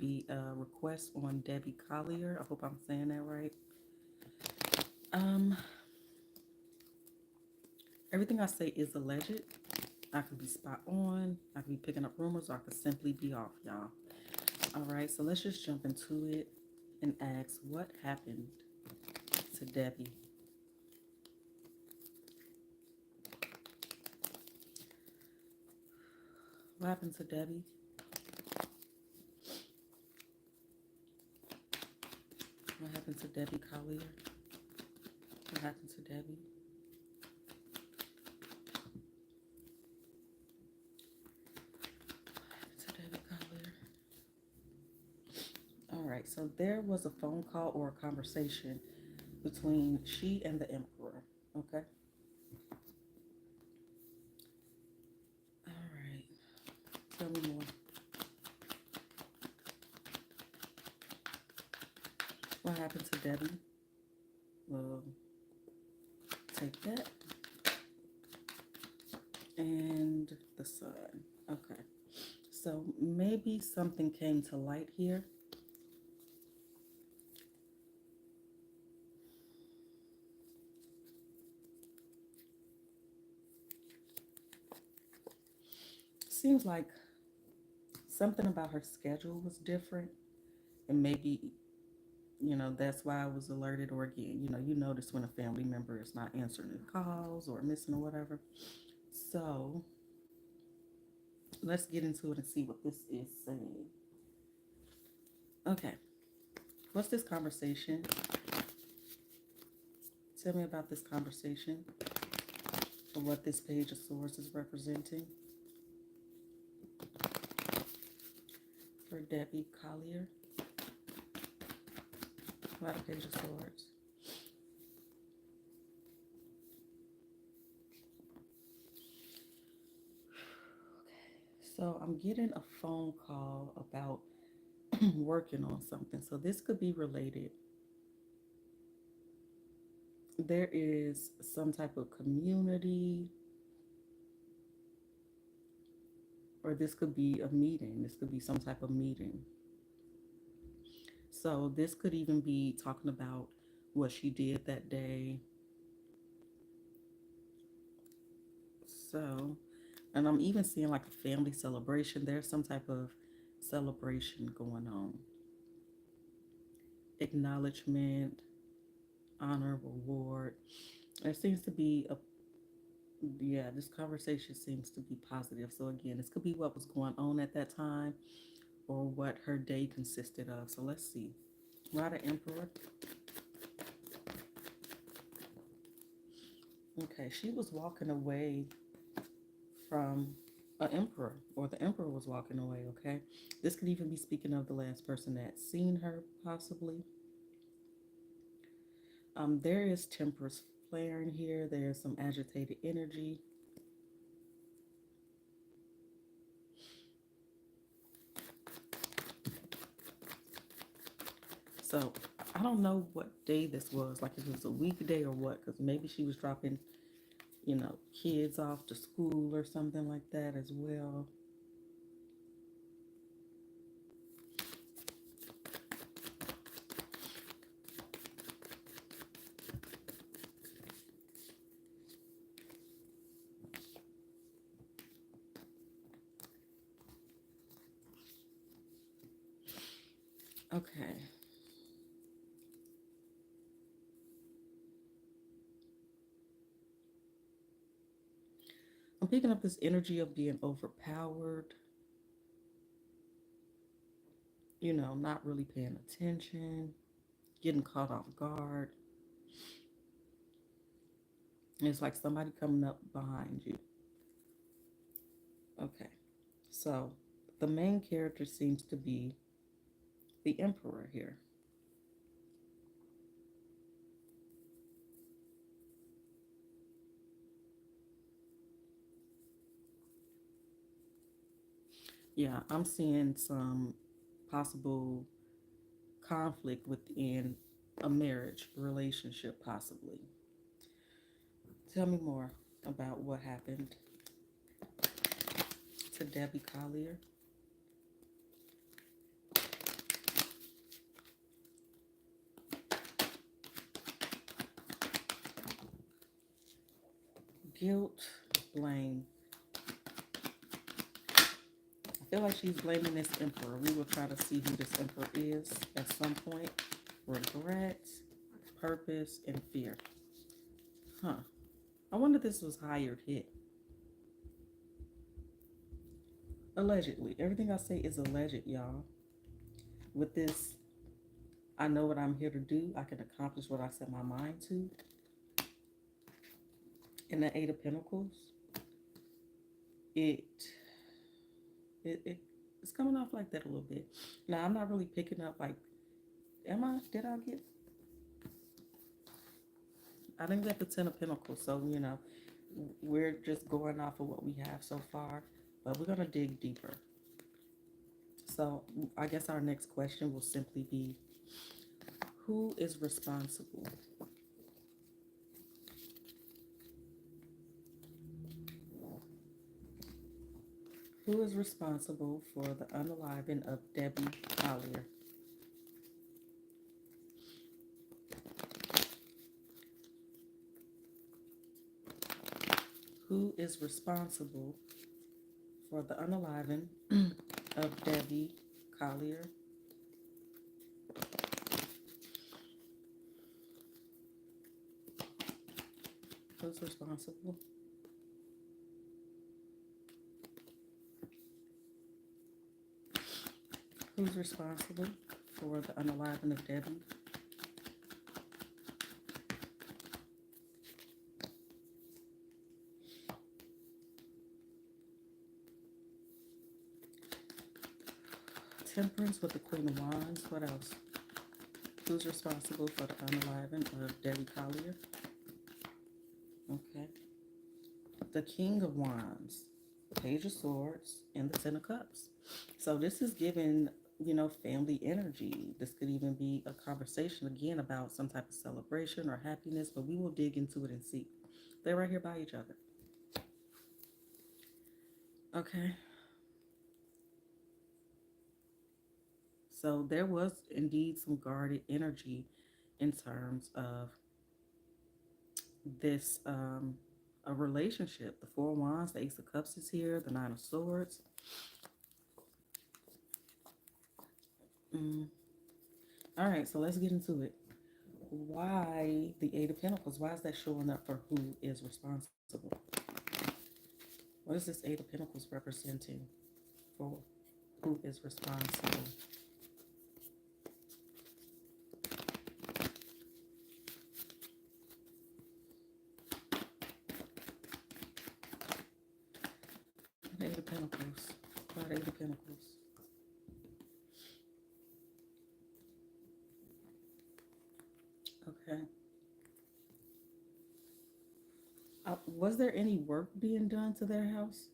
be a request on Debbie Collier. I hope I'm saying that right. Everything I say is alleged. I could be spot on. I could be picking up rumors, or I could simply be off, y'all. All right, so let's just jump into it and ask what happened to Debbie. What happened to Debbie? What happened to Debbie Collier? What happened to Debbie? What happened to Debbie Collier? All right, so there was a phone call or a conversation between she and the emperor. Okay. All right. Tell me more. What happened to Debbie? Well, take that. And the sun. Okay. So maybe something came to light here. Seems like something about her schedule was different. And maybe, that's why I was alerted. Or again, you notice when a family member is not answering the calls or missing or whatever. So let's get into it and see what this is saying. Okay. What's this conversation? Tell me about this conversation or what this page of swords is representing for Debbie Collier. About a page of swords. So I'm getting a phone call about working on something. So this could be related. There is some type of community, or this could be a meeting. This could be some type of meeting. So this could even be talking about what she did that day. So, and I'm even seeing like a family celebration. There's some type of celebration going on. Acknowledgement, honor, reward. There seems to be a, yeah, this conversation seems to be positive. So again, this could be what was going on at that time or what her day consisted of. So let's see. Why the emperor? Okay, she was walking away from an emperor, or the emperor was walking away. Okay, this could even be speaking of the last person that seen her, possibly. There is tempers flaring here. There's some agitated energy. So I don't know what day this was, like if it was a weekday or what, because maybe she was dropping, kids off to school or something like that as well. Okay. I'm picking up this energy of being overpowered, not really paying attention, getting caught off guard. And it's like somebody coming up behind you. Okay. So the main character seems to be the emperor here. Yeah, I'm seeing some possible conflict within a marriage relationship, possibly. Tell me more about what happened to Debbie Collier. Guilt, blame. I feel like she's blaming this emperor. We will try to see who this emperor is at some point. Regret, purpose, and fear. Huh. I wonder if this was hired hit. Allegedly. Everything I say is alleged, y'all. With this, I know what I'm here to do. I can accomplish what I set my mind to. In the Eight of Pentacles, it it's coming off like that a little bit. Now, I'm not really picking up like, did I get, I didn't get the Ten of Pentacles. So, we're just going off of what we have so far, but we're going to dig deeper. So I guess our next question will simply be, who is responsible? Who is responsible for the unaliving of Debbie Collier? Who is responsible for the unaliving of Debbie Collier? Who's responsible? Who's responsible for the unaliving of Debbie? Temperance with the Queen of Wands. What else? Who's responsible for the unaliving of Debbie Collier? Okay. The King of Wands, Page of Swords, and the Ten of Cups. So this is giving, family energy. This could even be a conversation again about some type of celebration or happiness, but we will dig into it and see. They're right here by each other. Okay. So there was indeed some guarded energy in terms of this a relationship. The Four of Wands, the Ace of Cups is here, the Nine of Swords. All right, so let's get into it. Why the Eight of Pentacles? Why is that showing up for who is responsible? What is this Eight of Pentacles representing for who is responsible? Eight of Pentacles. What Eight of Pentacles? Okay. Was there any work being done to their house?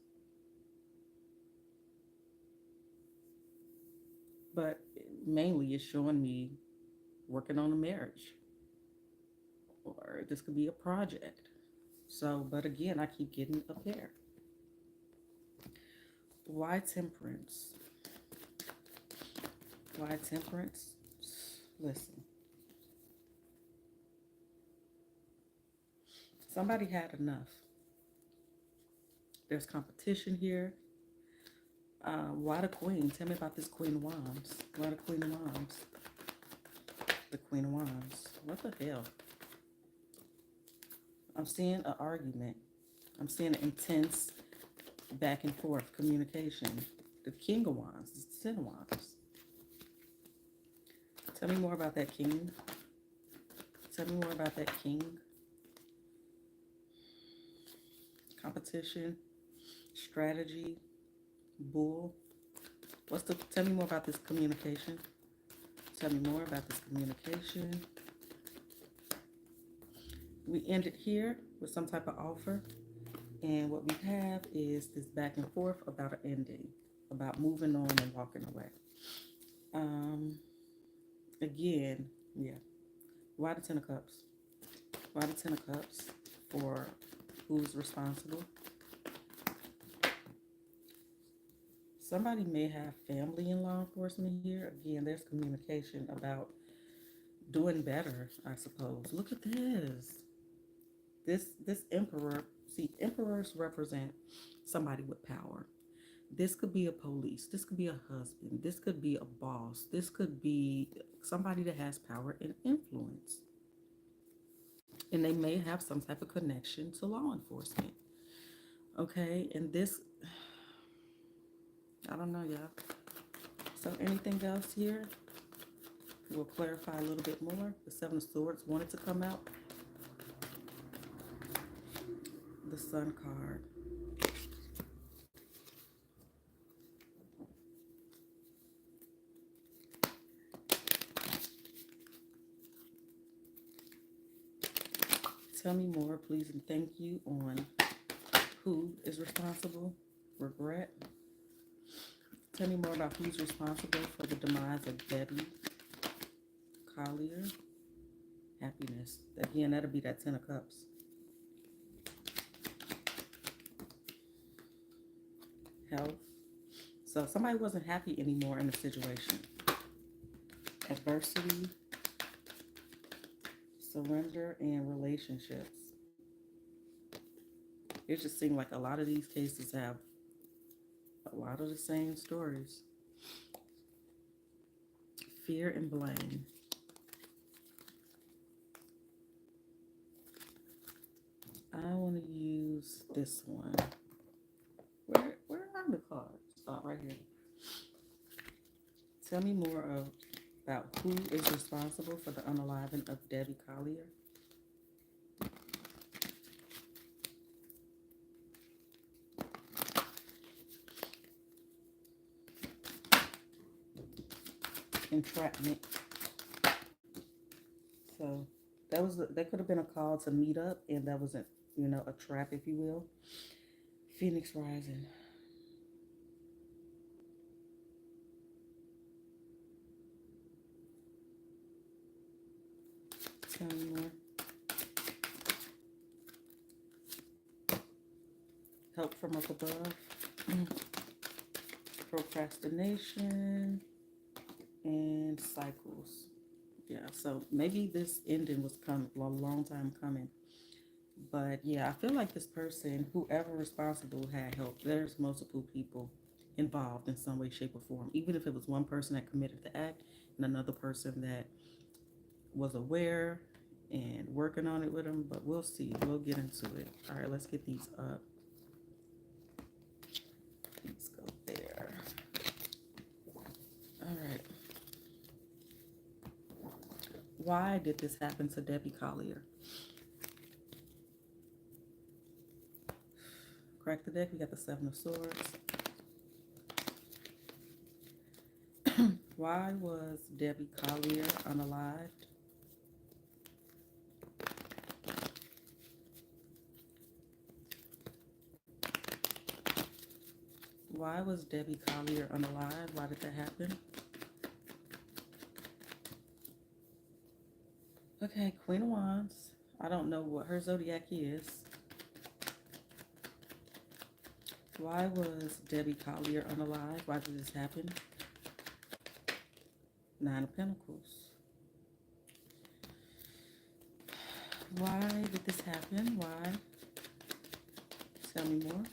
But mainly it's showing me working on a marriage. Or this could be a project. So, but again, I keep getting a pair. Why temperance? Why temperance? Listen. Somebody had enough. There's competition here. Why the Queen? Tell me about this Queen of Wands. Why the Queen of Wands? The Queen of Wands. What the hell? I'm seeing an argument. I'm seeing an intense back and forth communication. The King of Wands. The Ten of Wands. Tell me more about that King. Tell me more about that King. Competition. Strategy. Bull. Tell me more about this communication. Tell me more about this communication. We ended here with some type of offer. And what we have is this back and forth about an ending. About moving on and walking away. Again, yeah. Why the Ten of Cups? Why the Ten of Cups? For who's responsible? Somebody may have family in law enforcement here. Again, there's communication about doing better, I suppose. Look at this. This emperor See, emperors represent somebody with power. This could be a police. This could be a husband. This could be a boss. This could be somebody that has power and influence. And they may have some type of connection to law enforcement. Okay. And this, I don't know, y'all. So anything else here? We'll clarify a little bit more. The Seven of Swords wanted to come out. The Sun card. Tell me more, please, and thank you on who is responsible. Regret. Tell me more about who's responsible for the demise of Debbie Collier. Happiness. Again, that'll be that Ten of Cups. Health. So somebody wasn't happy anymore in the situation. Adversity. Surrender and relationships. It just seemed like a lot of these cases have a lot of the same stories. Fear and blame. I want to use this one. Where are the cards? Oh, right here. Tell me more about who is responsible for the unaliving of Debbie Collier. Entrapment. So that could have been a call to meet up, and that wasn't, a trap, if you will. Phoenix rising. Tell me more. Help from up above. Procrastination and cycles. Yeah, so maybe this ending was coming a long time coming. But yeah, I feel like this person, whoever responsible, had help. There's multiple people involved in some way, shape, or form. Even if it was one person that committed the act and another person that was aware and working on it with them. But we'll see. We'll get into it. All right, let's get these up. Let's go there. All right. Why did this happen to Debbie Collier? Crack the deck. We got the Seven of Swords. Why was Debbie Collier unalived? Why was Debbie Collier unalive? Why did that happen? Okay, Queen of Wands. I don't know what her zodiac is. Why was Debbie Collier unalive? Why did this happen? Nine of Pentacles. Why did this happen? Why? Tell me more.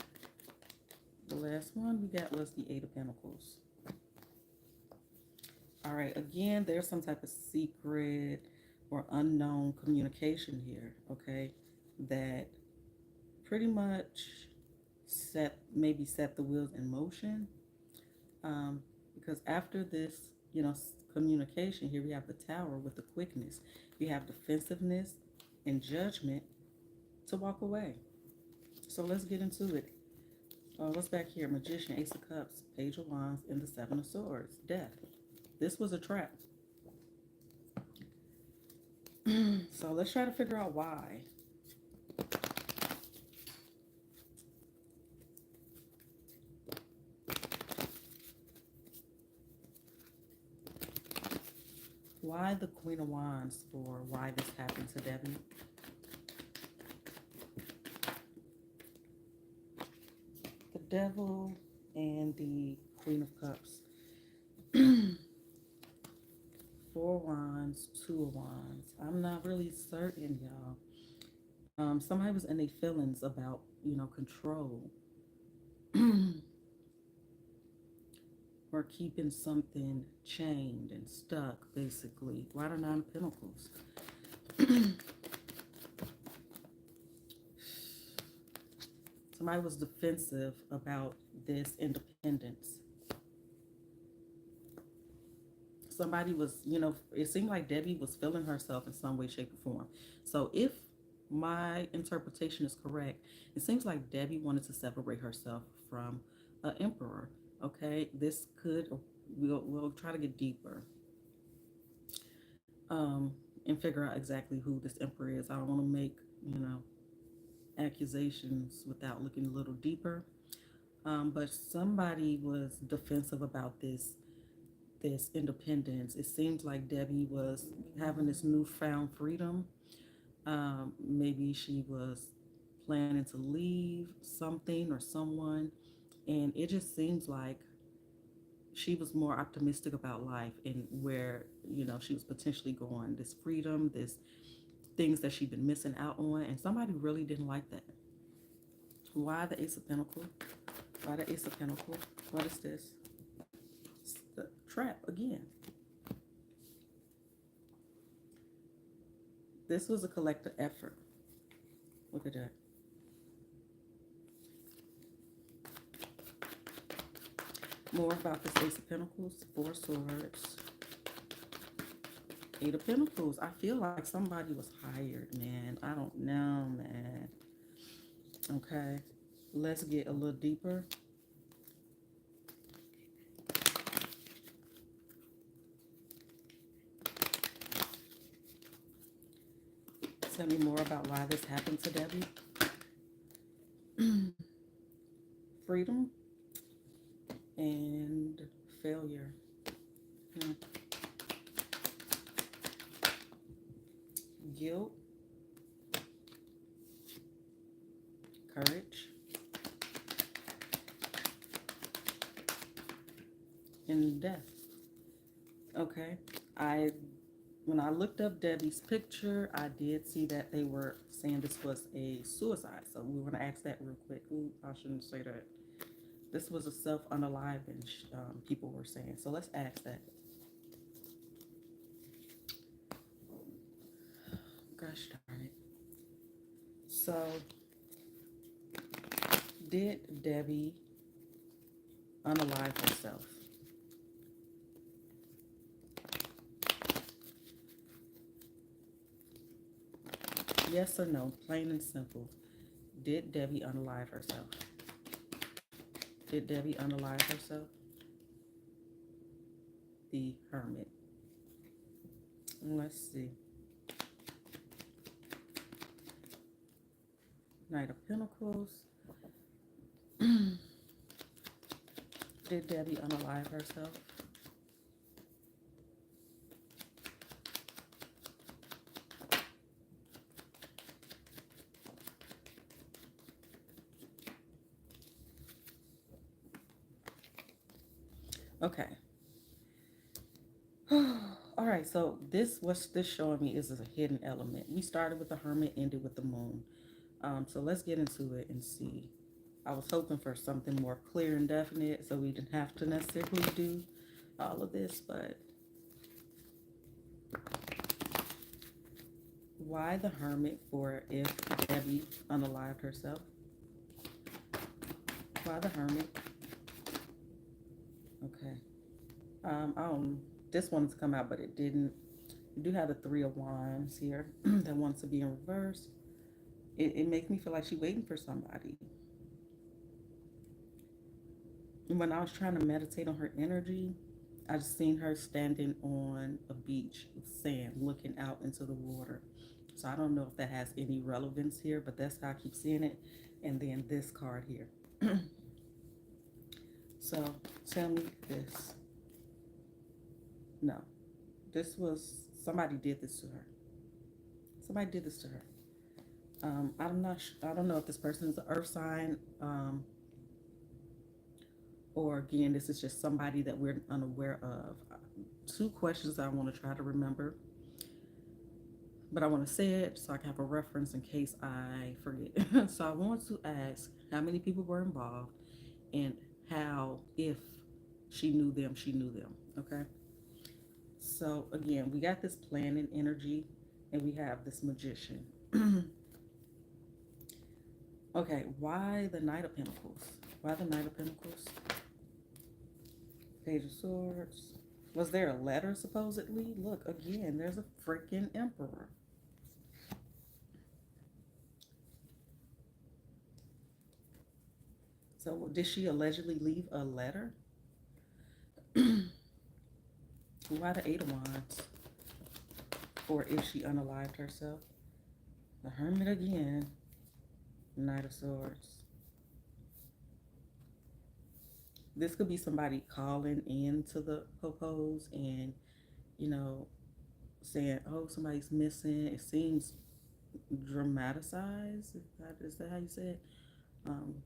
The last one we got was the Eight of Pentacles. All right, again, there's some type of secret or unknown communication here, okay, that pretty much set the wheels in motion. Because after this, communication here, we have the Tower with the quickness. We have defensiveness and judgment to walk away. So let's get into it. What's back here? Magician, Ace of Cups, Page of Wands, and the Seven of Swords. Death. This was a trap. So let's try to figure out why. Why the Queen of Wands for why this happened to Debbie? The Devil and the Queen of Cups. Four Wands, Two of Wands. I'm not really certain, y'all. Somebody was in their feelings about, control or keeping something chained and stuck, basically. Why the Nine of Pentacles? Somebody was defensive about this independence. Somebody was, it seemed like Debbie was feeling herself in some way, shape, or form. So if my interpretation is correct, it seems like Debbie wanted to separate herself from an emperor. Okay, this could, we'll try to get deeper um, and figure out exactly who this emperor is. I don't want to make, you know, accusations without looking a little deeper. But somebody was defensive about this independence. It seems like Debbie was having this newfound freedom. Maybe she was planning to leave something or someone, and it just seems like she was more optimistic about life and where she was potentially going. This freedom, this things that she'd been missing out on, and somebody really didn't like that. Why the Ace of Pentacles? Why the Ace of Pentacles? What is this? It's the trap again. This was a collective effort. Look at that. More about this Ace of Pentacles, Four Swords, Eight of Pentacles. I feel like somebody was hired, man. I don't know, man. Okay, let's get a little deeper. Tell me more about why this happened to Debbie. Freedom and failure. Hmm. Guilt, courage, and death. Okay. I When I looked up Debbie's picture, I did see that they were saying this was a suicide. So we want to ask that real quick. Ooh, I shouldn't say that. This was a self-unaliving, people were saying. So let's ask that. Gosh darn it. So, did Debbie unalive herself? Yes or no? Plain and simple. Did Debbie unalive herself? Did Debbie unalive herself? The Hermit. Let's see. Knight of Pentacles. Did Debbie unalive herself? Okay. All right, so what's this showing me is a hidden element. We started with the Hermit, ended with the Moon. So let's get into it and see. I was hoping for something more clear and definite so we didn't have to necessarily do all of this, but why the Hermit for if Debbie unalived herself? Why the Hermit? Okay. This one's come out, but it didn't. You do have the Three of Wands here that wants to be in reverse. It makes me feel like she's waiting for somebody. When I was trying to meditate on her energy, I just seen her standing on a beach with sand, looking out into the water. So I don't know if that has any relevance here, but that's how I keep seeing it. And then this card here. So tell me this. No, this was somebody did this to her. Somebody did this to her. I'm not. I don't know if this person is an Earth sign, or again, this is just somebody that we're unaware of. Two questions I want to try to remember. but I want to say it so I can have a reference in case I forget. So I want to ask how many people were involved and how, if she knew them. Okay. So again, we got this planning energy and we have this magician. Okay, why the Knight of Pentacles? Why the Knight of Pentacles? Page of Swords. Was there a letter supposedly? Look, again, there's a freaking Emperor. So did she allegedly leave a letter? Why the Eight of Wands? Or if she unalived herself? The Hermit again. Knight of Swords. This could be somebody calling in to the propose and, you know, saying, oh, somebody's missing. It seems dramatized. Is that how you say it? Um,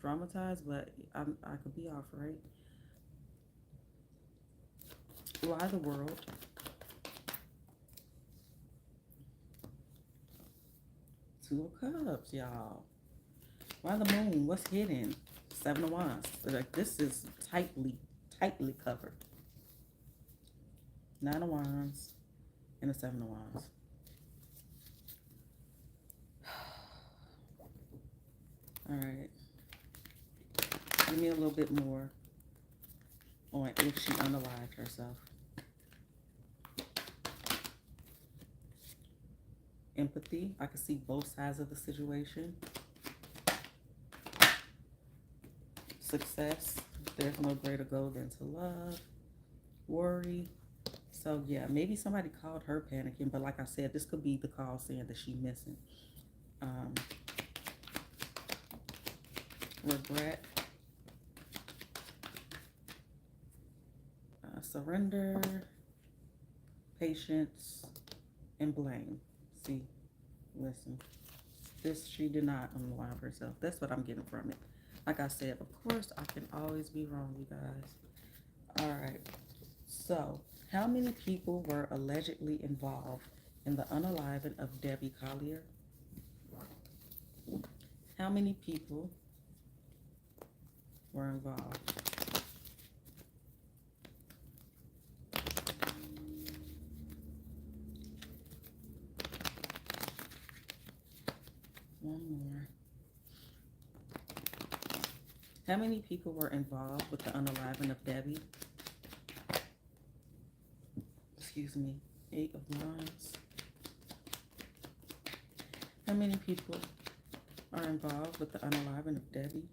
Dramatized, but I could be off, right? Why the World? Two of Cups, y'all. Why the Moon? What's hidden? Seven of Wands. Like, this is tightly covered. Nine of Wands and a Seven of Wands. All right. Give me a little bit more on if she unalived herself. Empathy. I can see both sides of the situation. Success. There's no greater goal than to love. Worry. So yeah, maybe somebody called her panicking, but like I said, this could be the call saying that she's missing. Regret. Surrender. Patience. And blame. See, listen. This, she did not unalive herself. That's what I'm getting from it. Like I said, of course, I can always be wrong, you guys. All right. So, how many people were allegedly involved in the unaliving of Debbie Collier? How many people were involved? One more. How many people were involved with the unaliving of Debbie? Excuse me. Eight of Wands. How many people are involved with the unaliving of Debbie?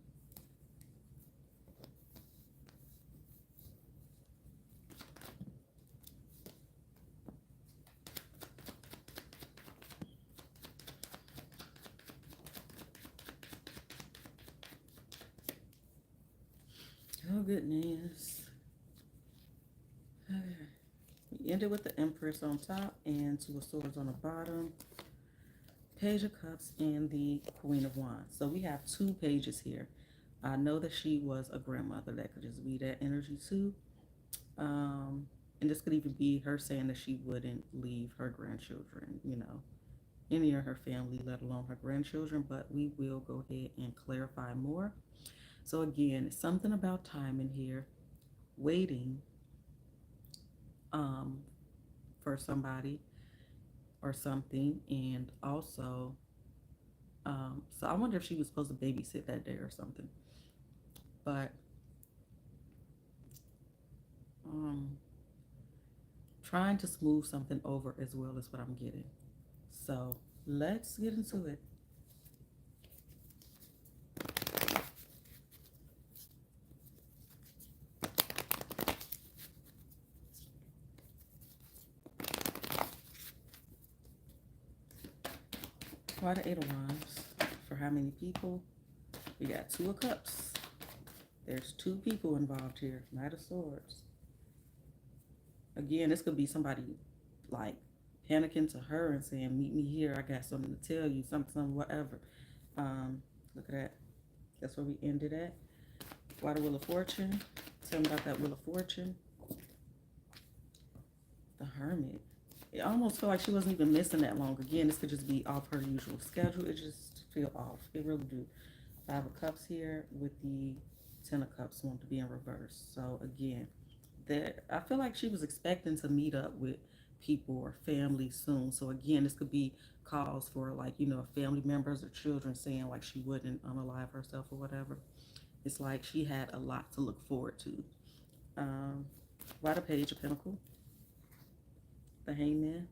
Oh, goodness. Okay. We ended with the Empress on top and Two of Swords on the bottom. Page of Cups and the Queen of Wands. So we have two pages here. I know that she was a grandmother. That could just be that energy too. And this could even be her saying that she wouldn't leave her grandchildren, you know, any of her family, let alone her grandchildren. But we will go ahead and clarify more. So again, something about time in here, waiting for somebody or something, and also, so I wonder if she was supposed to babysit that day or something. But trying to smooth something over as well is what I'm getting. So let's get into it. Why the Eight of Wands? For how many people? We got Two of Cups. There's two people involved here. Knight of Swords. Again, this could be somebody like panicking to her and saying, meet me here. I got something to tell you, something, whatever. Look at that. That's where we ended at. Why the Wheel of Fortune? Tell me about that Wheel of Fortune. The Hermit. I almost feel like she wasn't even missing that long. Again, this could just be off her usual schedule. It just feel off. It really do. Five of Cups here with the Ten of Cups want to be in reverse. So again, that I feel like she was expecting to meet up with people or family soon. So again, this could be calls for like, family members or children saying like she wouldn't unalive herself or whatever. It's like she had a lot to look forward to. Um, why the Page of Pentacles? The Hangman.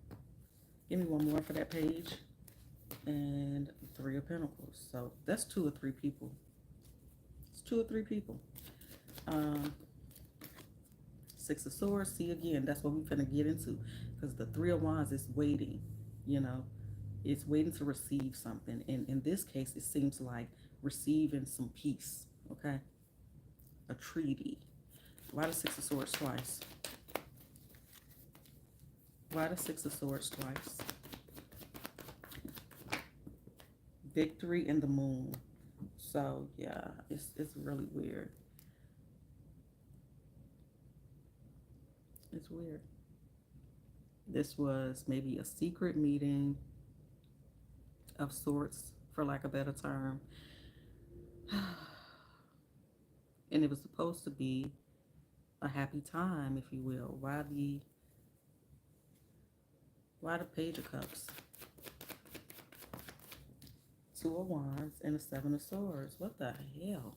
Give me one more for that page. And Three of Pentacles. So that's two or three people. It's two or three people. Um, Six of Swords. See, again, that's what we're going to get into. Because the Three of Wands is waiting. You know, it's waiting to receive something. And in this case, it seems like receiving some peace. Okay? A treaty. Why the Six of Swords twice? Why the Six of Swords twice? Victory and the Moon. So yeah, it's really weird. It's weird. This was maybe a secret meeting of sorts, for lack of a better term. And it was supposed to be a happy time, if you will. Why the Page of Cups? Two of Wands and the Seven of Swords. What the hell?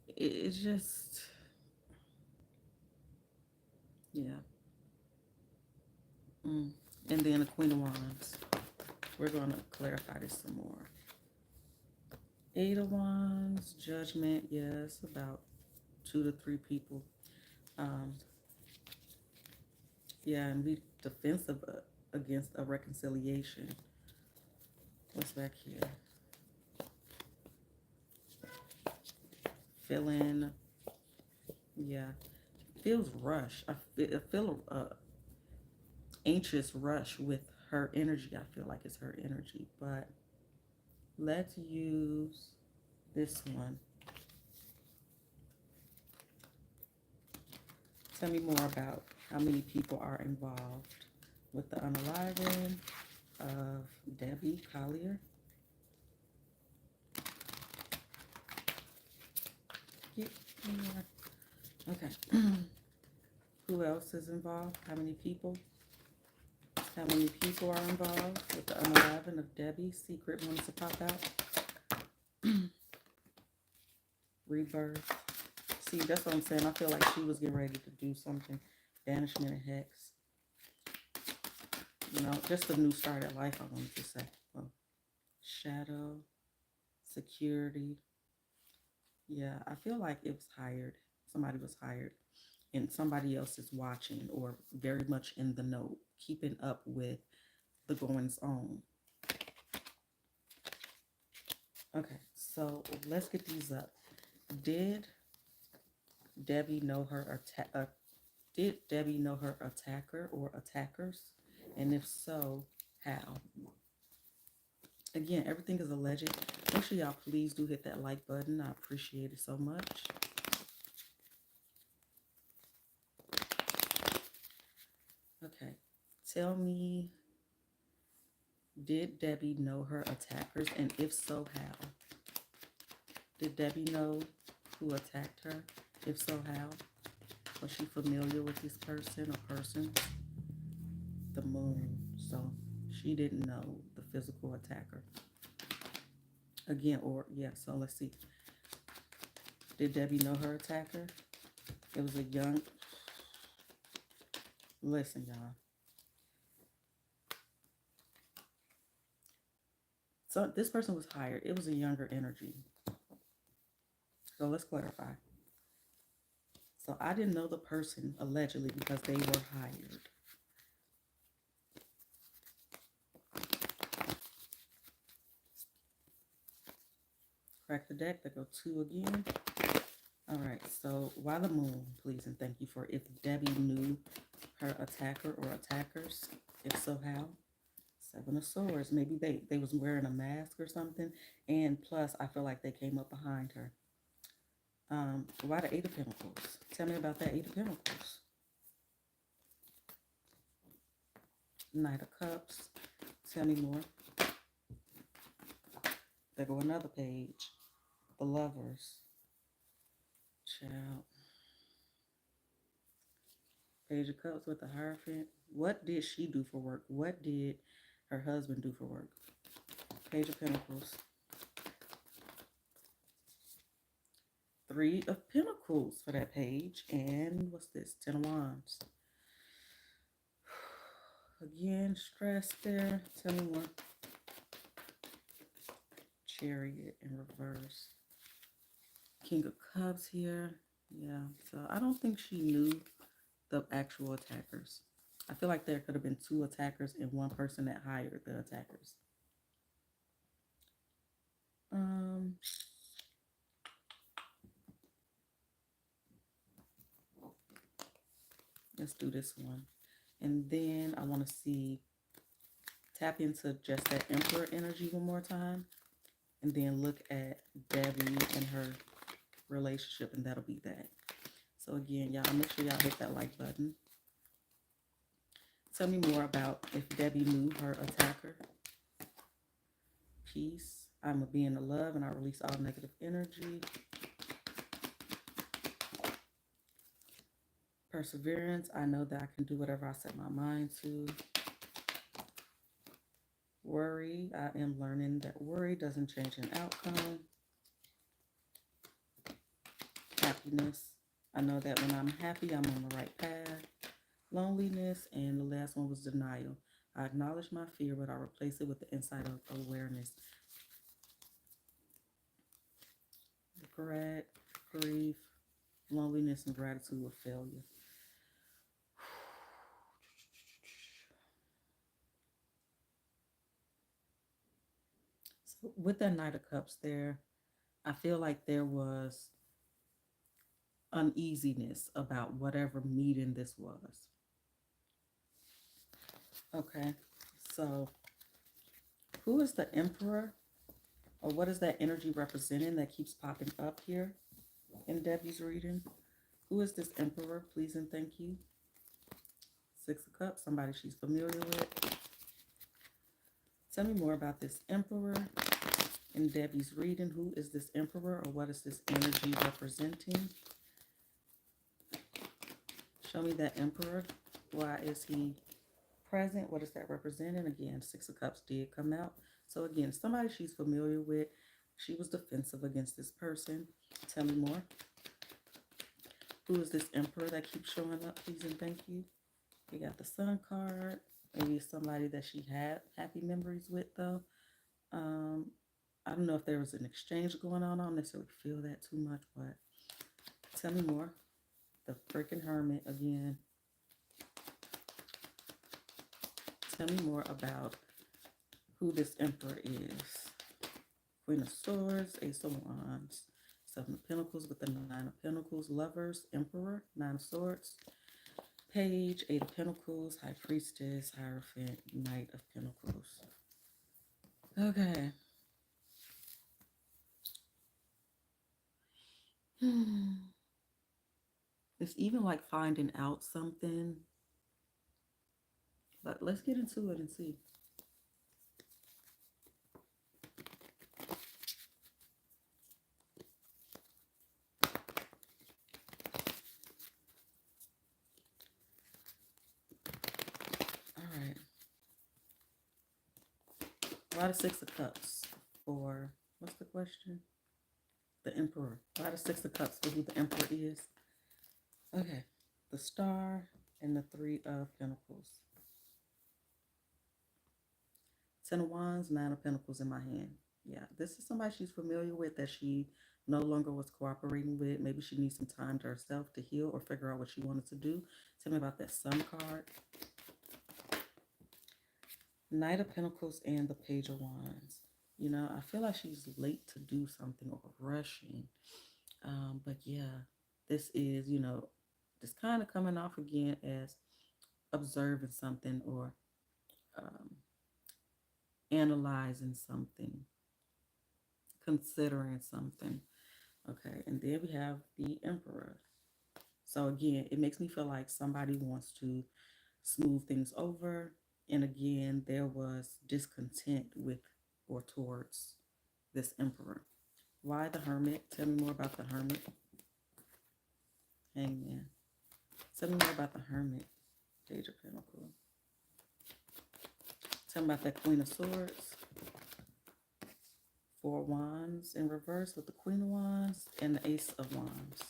It's just, yeah. And then the Queen of Wands. We're going to clarify this some more. Eight of Wands, Judgment. Yes, about two to three people. Yeah, and be defensive against a reconciliation. What's back here? Feeling, yeah, feels rushed. I feel anxious rush with her energy. I feel like it's her energy, but let's use this one. Tell me more about how many people are involved with the unaliving of Debbie Collier. Okay. Who else is involved? How many people? How many people are involved with the unaliving of Debbie? Secret wants to pop out. Rebirth. See, that's what I'm saying. I feel like she was getting ready to do something. Banishment and Hex. Just a new start at life, I wanted to say. Well, Shadow. Security. Yeah, I feel like it was hired. Somebody was hired. And somebody else is watching or very much in the know, keeping up with the goings on. Okay, so let's get these up. Did Debbie know her attacker or attackers? And if so, how? Again, everything is alleged. Make sure y'all please do hit that like button. I appreciate it so much. Okay, tell me, did Debbie know her attackers? And if so, how? Did Debbie know who attacked her? If so, how? Was she familiar with this person or persons? The Moon. So she didn't know the physical attacker. Again, so let's see. Did Debbie know her attacker? It was a young... Listen, y'all. So this person was hired. It was a younger energy. So let's clarify. So I didn't know the person allegedly because they were hired. Crack the deck. There go two again. All right. So why the Moon, please, and thank you for if Debbie knew her attacker or attackers. If so, how? Seven of Swords. Maybe they was wearing a mask or something. And plus, I feel like they came up behind her. Why the Eight of Pentacles? Tell me about that Eight of Pentacles. Knight of Cups. Tell me more. There go another page. The Lovers. Child. Page of Cups with the Hierophant. What did she do for work? What did her husband do for work? Page of Pentacles. Three of Pentacles for that page. And what's this? Ten of Wands. Again, stress there. Tell me more. Chariot in reverse. King of Cups here. Yeah, so I don't think she knew the actual attackers. I feel like there could have been two attackers and one person that hired the attackers. Um, let's do this one. And then I want to see, tap into just that Emperor energy one more time. And then look at Debbie and her relationship, and that'll be that. So again, y'all, make sure y'all hit that like button. Tell me more about if Debbie knew her attacker. Peace. I'm a being of love and I release all negative energy. Perseverance. I know that I can do whatever I set my mind to. Worry. I am learning that worry doesn't change an outcome. Happiness. I know that when I'm happy, I'm on the right path. Loneliness. And the last one was denial. I acknowledge my fear, but I replace it with the insight of awareness. Regret, grief, loneliness, and gratitude of failure. So with that Knight of Cups there, I feel like there was uneasiness about whatever meeting this was. Okay, so who is the Emperor? Or what is that energy representing that keeps popping up here in Debbie's reading? Who is this Emperor? Please and thank you. Six of Cups, somebody she's familiar with. Tell me more about this Emperor in Debbie's reading. Who is this Emperor, or what is this energy representing? Show me that Emperor. Why is he present? What is that representing? Again, Six of Cups did come out. So again, somebody she's familiar with. She was defensive against this person. Tell me more. Who is this Emperor that keeps showing up? Please and thank you. We got the Sun card. Maybe it's somebody that she had happy memories with, though. I don't know if there was an exchange going on. I don't necessarily feel that too much, but tell me more. The freaking Hermit again. Tell me more about who this Emperor is. Queen of Swords, Ace of Wands, Seven of Pentacles with the Nine of Pentacles, Lovers, Emperor, Nine of Swords, Page, Eight of Pentacles, High Priestess, Hierophant, Knight of Pentacles. Okay. It's even like finding out something. But let's get into it and see. All right. Why the Six of Cups for, what's the question? The Emperor. Why the Six of Cups for who the Emperor is? Okay. The Star and the Three of Pentacles. Ten of Wands, Nine of Pentacles in my hand. Yeah, this is somebody she's familiar with that she no longer was cooperating with. Maybe she needs some time to herself to heal or figure out what she wanted to do. Tell me about that Sun card. Knight of Pentacles and the Page of Wands. You know, I feel like she's late to do something or rushing. But yeah, this is, you know, just kind of coming off again as observing something or um, analyzing something, considering something. Okay, and then we have the Emperor. So again, it makes me feel like somebody wants to smooth things over And again, there was discontent with or towards this emperor. Why the hermit? Tell me more about the hermit. Hangman. Tell me more about the hermit. Page of Pentacles. Tell me about that Queen of Swords. Four Wands in reverse with the Queen of Wands and the Ace of Wands.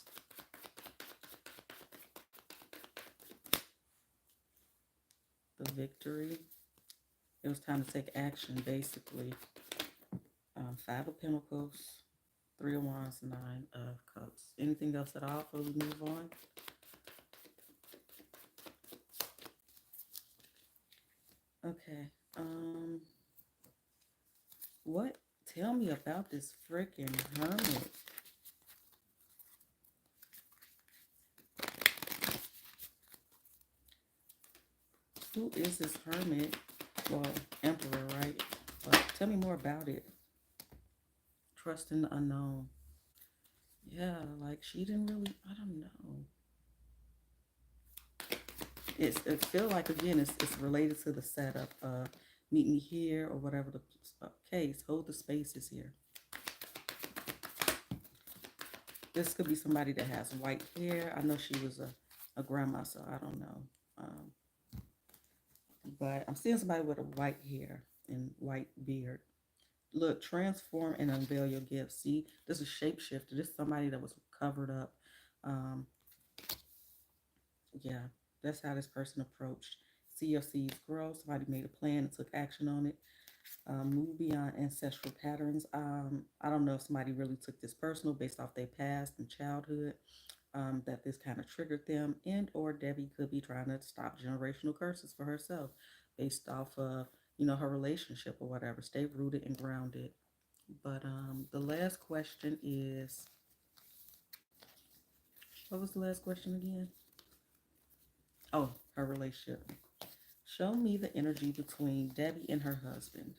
The Victory. It was time to take action, basically. Five of Pentacles, Three of Wands, Nine of Cups. Anything else at all before we move on? Okay. What? Tell me about this freaking hermit. Who is this hermit? Well, emperor, right? But tell me more about it. Trust in the unknown. Yeah, like she didn't really, I don't know. It feel like again it's related to the setup. Meet me here or whatever the case. Hold the spaces here. This could be somebody that has white hair. I know she was a grandma, so I don't know. Um, but I'm seeing somebody with a white hair and white beard. Look, transform and unveil your gifts. See, this is shapeshifter. This is somebody that was covered up. Um, yeah, that's how this person approached. See your seeds grow. Somebody made a plan and took action on it. Move beyond ancestral patterns. I don't know if somebody really took this personal based off their past and childhood, that this kind of triggered them, and or Debbie could be trying to stop generational curses for herself based off of her relationship or whatever. Stay rooted and grounded. But the last question is, what was the last question again? Oh, her relationship. Show me the energy between Debbie and her husband.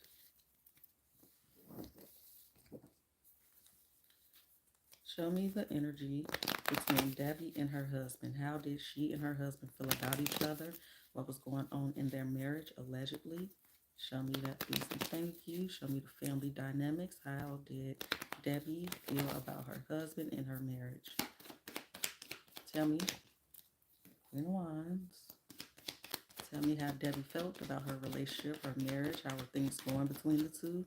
Show me the energy between Debbie and her husband. How did she and her husband feel about each other? What was going on in their marriage, allegedly? Show me that, please, and thank you. Show me the family dynamics. How did Debbie feel about her husband and her marriage? Tell me, Queen of Wands. Tell me how Debbie felt about her relationship, her marriage. How were things going between the two?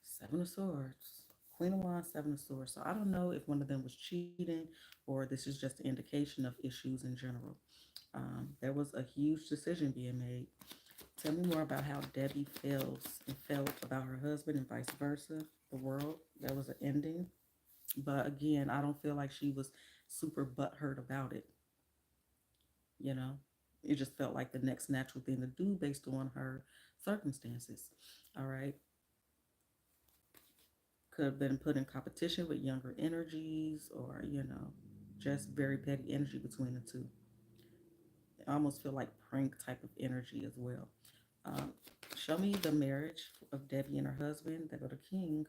Seven of Swords. Queen of Wands, Seven of Swords. So I don't know if one of them was cheating or this is just an indication of issues in general. There was a huge decision being made. Tell me more about how Debbie feels and felt about her husband and vice versa. The world, there was an ending. But again, I don't feel like she was super butthurt about it. You know, it just felt like the next natural thing to do based on her circumstances. All right. Could have been put in competition with younger energies or, just very petty energy between the two. I almost feel like prank type of energy as well. Um, Show me the marriage of Debbie and her husband. They go to King.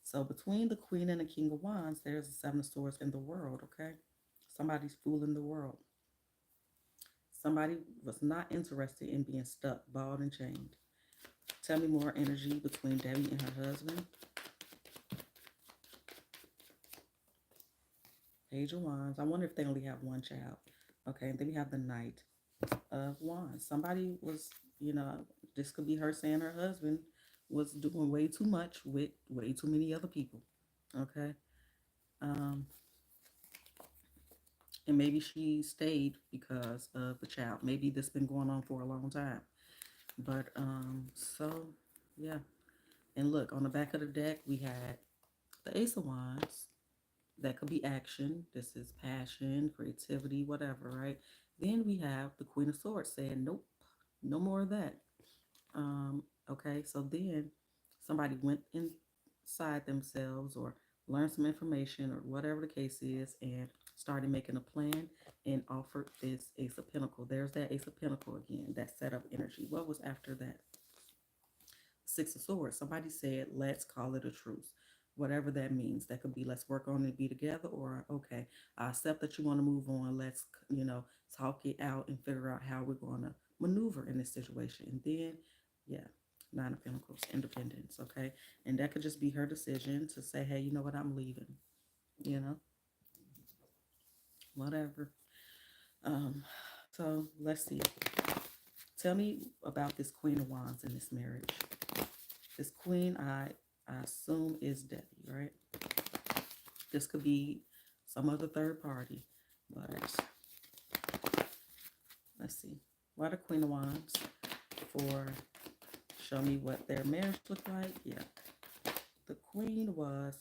So between the Queen and the King of Wands, there's the Seven of Swords in the world, okay? Somebody's fooling the world. Somebody was not interested in being stuck, balled, and chained. Tell me more energy between Debbie and her husband. Page of Wands. I wonder if they only have one child. Okay, and then we have the Knight of Wands. Somebody was, this could be her saying her husband was doing way too much with way too many other people. Okay. Um, and maybe she stayed because of the child. Maybe this been going on for a long time. But so yeah. And look, on the back of the deck, we had the Ace of Wands. That could be action. This is passion, creativity, whatever, right? Then we have the Queen of Swords saying, nope, no more of that. Okay, so then somebody went inside themselves or learned some information or whatever the case is and started making a plan and offered this Ace of Pentacles. There's that Ace of Pentacles again, that setup energy. What was after that? Six of Swords. Somebody said, let's call it a truce. whatever that means. That could be let's work on it, be together, or okay, I accept that you want to move on. Let's, talk it out and figure out how we're going to maneuver in this situation. And then, yeah, Nine of Pentacles, independence, okay? And that could just be her decision to say, hey, you know what, I'm leaving, you know, whatever. Um, so let's see. Tell me about this Queen of Wands in this marriage. This queen, I assume, is Debbie, right? This could be some other third party, but let's see. Why the Queen of Wands for show me what their marriage looked like? Yeah. The queen was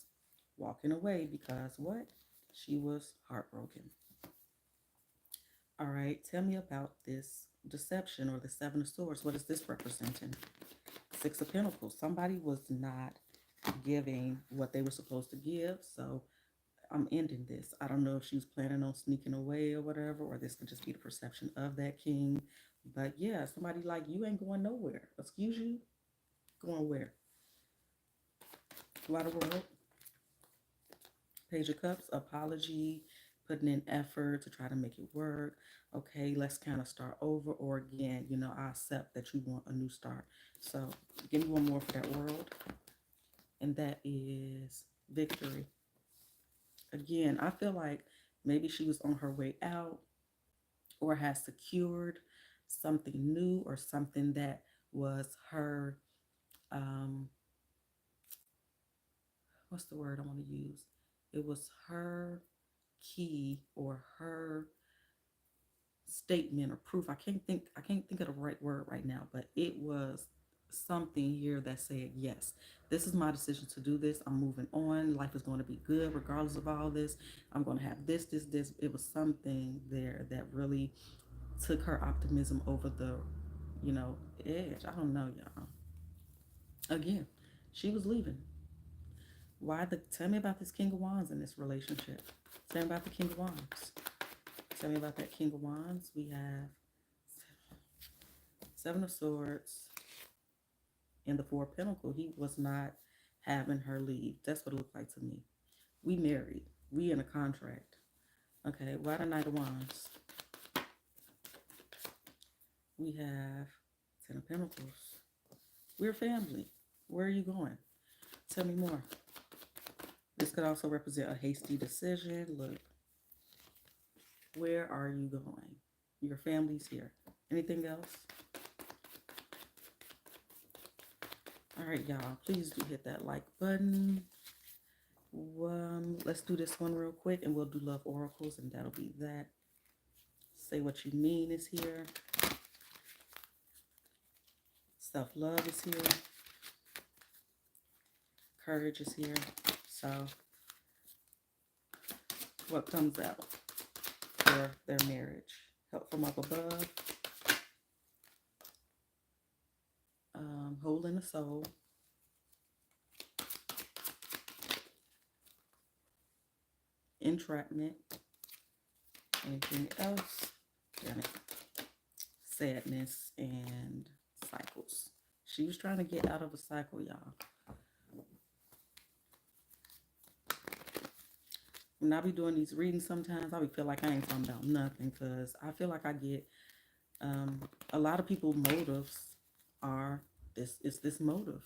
walking away because what? She was heartbroken. All right, tell me about this deception or the Seven of Swords. What is this representing? Six of Pentacles. Somebody was not giving what they were supposed to give, so I'm ending this. I don't know if she was planning on sneaking away or whatever, or this could just be the perception of that king. But yeah, somebody like you ain't going nowhere. Excuse you? Going where? A lot of world. Page of Cups, apology, putting in effort to try to make it work. Okay, let's kind of start over. Or again, I accept that you want a new start. So give me one more for that world. And that is victory. Again, I feel like maybe she was on her way out or has secured something new or something that was her, um, what's the word I want to use? It was her key or her statement or proof. I can't think of the right word right now, but it was something here that said, yes, this is my decision to do this. I'm moving on. Life is going to be good regardless of all this. I'm going to have this. It was something there that really took her optimism over the, edge. I don't know, y'all. Again, she was leaving. Tell me about this King of Wands in this relationship. Tell me about the King of Wands. Tell me about that King of Wands. We have Seven of Swords and the Four of Pentacles. He was not having her leave. That's what it looked like to me. We married. We in a contract. Okay, why the Knight of Wands? We have Ten of Pentacles. We're family. Where are you going? Tell me more. This could also represent a hasty decision. Look, where are you going? Your family's here. Anything else? All right, y'all, please do hit that like button. Let's do this one real quick and we'll do love oracles and that'll be that. Say what you mean is here. Self-love is here. Courage is here. So what comes out for their marriage? Help from up above. Holding the soul. Entrapment. Anything else? Damn it. Sadness and cycles. She was trying to get out of a cycle, y'all. When I be doing these readings sometimes, I be feel like I ain't talking about nothing because I feel like I get a lot of people motives are this motive.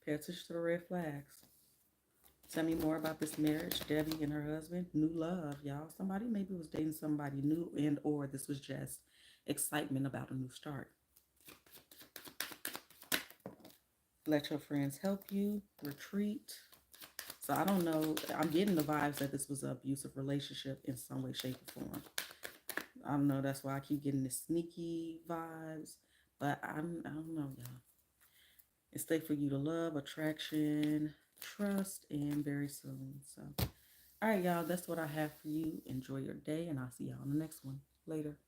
Pay attention to the red flags. Tell me more about this marriage, Debbie and her husband. New love, y'all. Somebody maybe was dating somebody new and or this was just excitement about a new start. Let your friends help you. Retreat. So I don't know. I'm getting the vibes that this was an abusive relationship in some way, shape, or form. I don't know. That's why I keep getting the sneaky vibes. But I don't know, y'all. It's safe for you to love, attraction, trust, and very soon. So, all right, y'all. That's what I have for you. Enjoy your day, and I'll see y'all on the next one. Later.